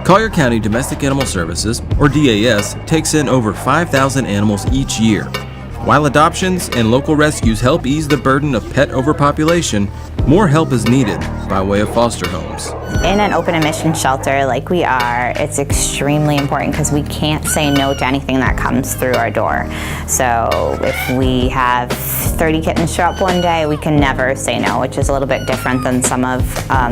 Collier County Domestic Animal Services, or DAS, takes in over 5,000 animals each year. While adoptions and local rescues help ease the burden of pet overpopulation, more help is needed by way of foster homes. In an open admission shelter like we are, it's extremely important because we can't say no to anything that comes through our door. So if we have 30 kittens show up one day, we can never say no, which is a little bit different than some of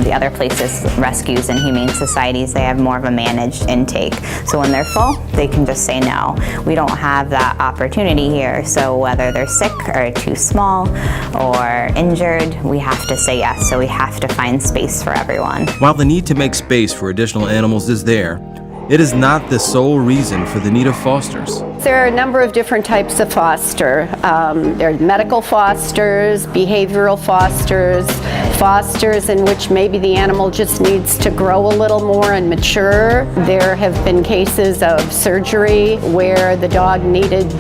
the other places, rescues and humane societies. They have more of a managed intake. So when they're full, they can just say no. We don't have that opportunity here. So whether they're sick or too small or injured, we have to say yes. So we have to find space for everyone. While the need to make space for additional animals is there, it is not the sole reason for the need of fosters. There are a number of different types of foster. There are medical fosters, behavioral fosters, fosters in which maybe the animal just needs to grow a little more and mature. There have been cases of surgery where the dog needed,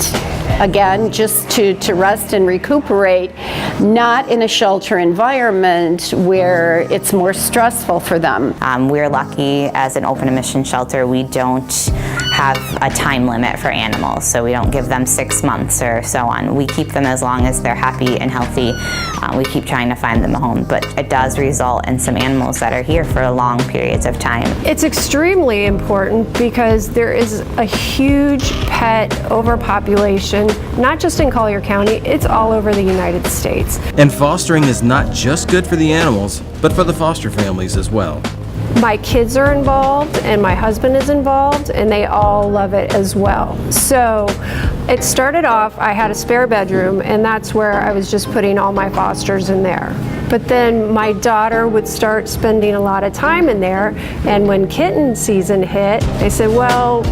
again, just to rest and recuperate, not in a shelter environment where it's more stressful for them. We're lucky as an open admission shelter, we don't have a time limit for animals, so we don't give them 6 months or so on. We keep them as long as they're happy and healthy. We keep trying to find them a home, but it does result in some animals that are here for long periods of time. It's extremely important because there is a huge pet overpopulation, not just in Collier County, it's all over the United States. And fostering is not just good for the animals, but for the foster families as well. My kids are involved and my husband is involved and they all love it as well. So it started off, I had a spare bedroom and that's where I was just putting all my fosters in there. But then my daughter would start spending a lot of time in there, and when kitten season hit, they said, well,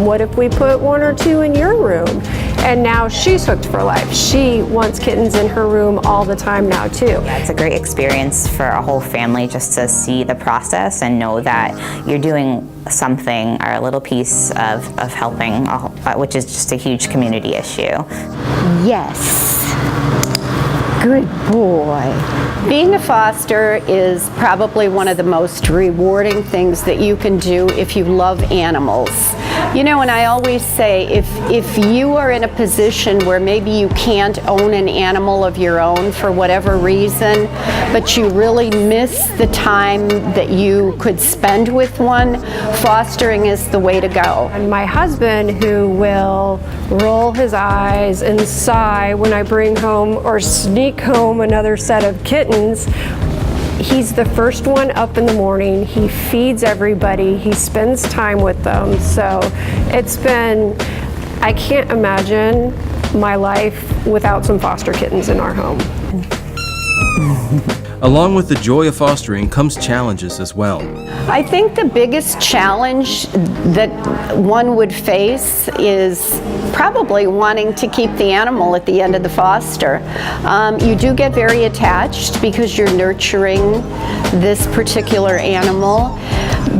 what if we put 1 or 2 in your room? And now she's hooked for life. She wants kittens in her room all the time now too. Yeah, it's a great experience for a whole family just to see the process and know that you're doing something or a little piece of helping, which is just a huge community issue. Yes. Good boy. Being a foster is probably one of the most rewarding things that you can do if you love animals. You know, and I always say, if you are in a position where maybe you can't own an animal of your own for whatever reason, but you really miss the time that you could spend with one, fostering is the way to go. And my husband, who will roll his eyes and sigh when I bring home or sneak home another set of kittens, he's the first one up in the morning. He feeds everybody. He spends time with them. So it's been, I can't imagine my life without some foster kittens in our home. Along with the joy of fostering comes challenges as well. I think the biggest challenge that one would face is probably wanting to keep the animal at the end of the foster. You do get very attached because you're nurturing this particular animal,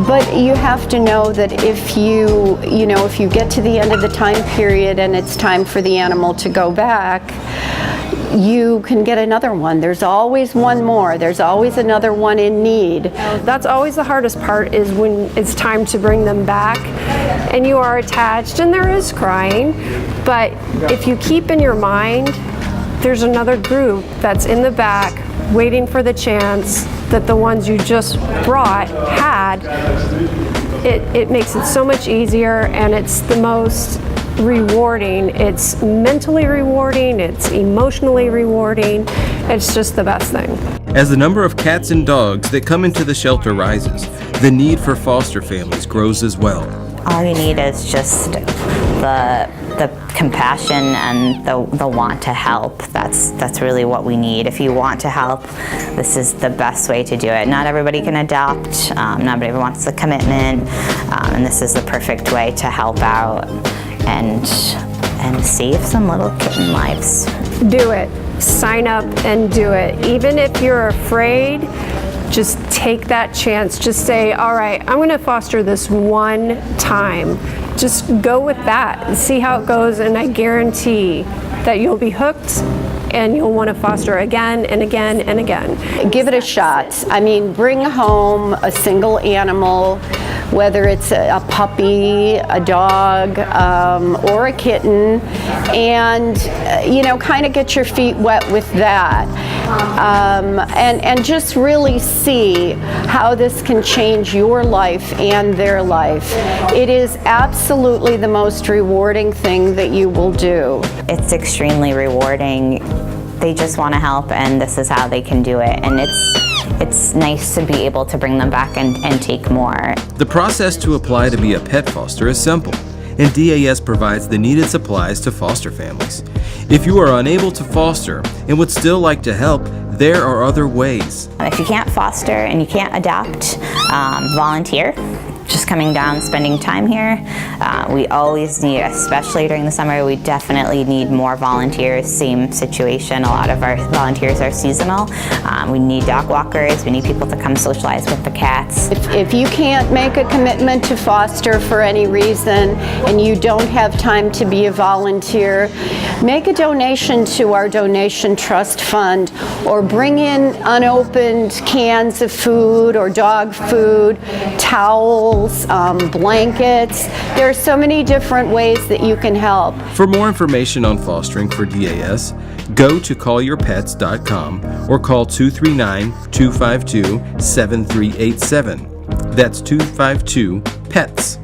but you have to know that if you get to the end of the time period and it's time for the animal to go back, you can get another one. There's always one more. There's always another one in need. That's always the hardest part, is when it's time to bring them back and you are attached and there is crying. But if you keep in your mind, there's another group that's in the back waiting for the chance that the ones you just brought had, it makes it so much easier, and it's the most rewarding. It's mentally rewarding, it's emotionally rewarding, it's just the best thing. As the number of cats and dogs that come into the shelter rises, the need for foster families grows as well. All you need is just the compassion and the want to help. That's really what we need. If you want to help, this is the best way to do it. Not everybody can adopt, not everybody wants the commitment, and this is the perfect way to help out and save some little kitten lives. Do it. Sign up and do it. Even if you're afraid, just take that chance. Just say, all right, I'm going to foster this one time. Just go with that and see how it goes, and I guarantee that you'll be hooked and you'll want to foster again and again and again. Give it a shot. I mean, bring home a single animal, whether it's a puppy, a dog, or a kitten, and kind of get your feet wet with that, and just really see how this can change your life and their life. It is absolutely the most rewarding thing that you will do. It's extremely rewarding. They just want to help, and this is how they can do it. And it's nice to be able to bring them back and take more. The process to apply to be a pet foster is simple, and DAS provides the needed supplies to foster families. If you are unable to foster and would still like to help, there are other ways. If you can't foster and you can't adopt, volunteer. Just coming down, spending time here. We always need, especially during the summer, we definitely need more volunteers. Same situation, a lot of our volunteers are seasonal. We need dog walkers, we need people to come socialize with the cats. If you can't make a commitment to foster for any reason and you don't have time to be a volunteer, make a donation to our donation trust fund, or bring in unopened cans of food or dog food, towels, blankets. There are so many different ways that you can help. For more information on fostering for DAS, go to collierpets.com or call 239-252-7387. That's 252-PETS.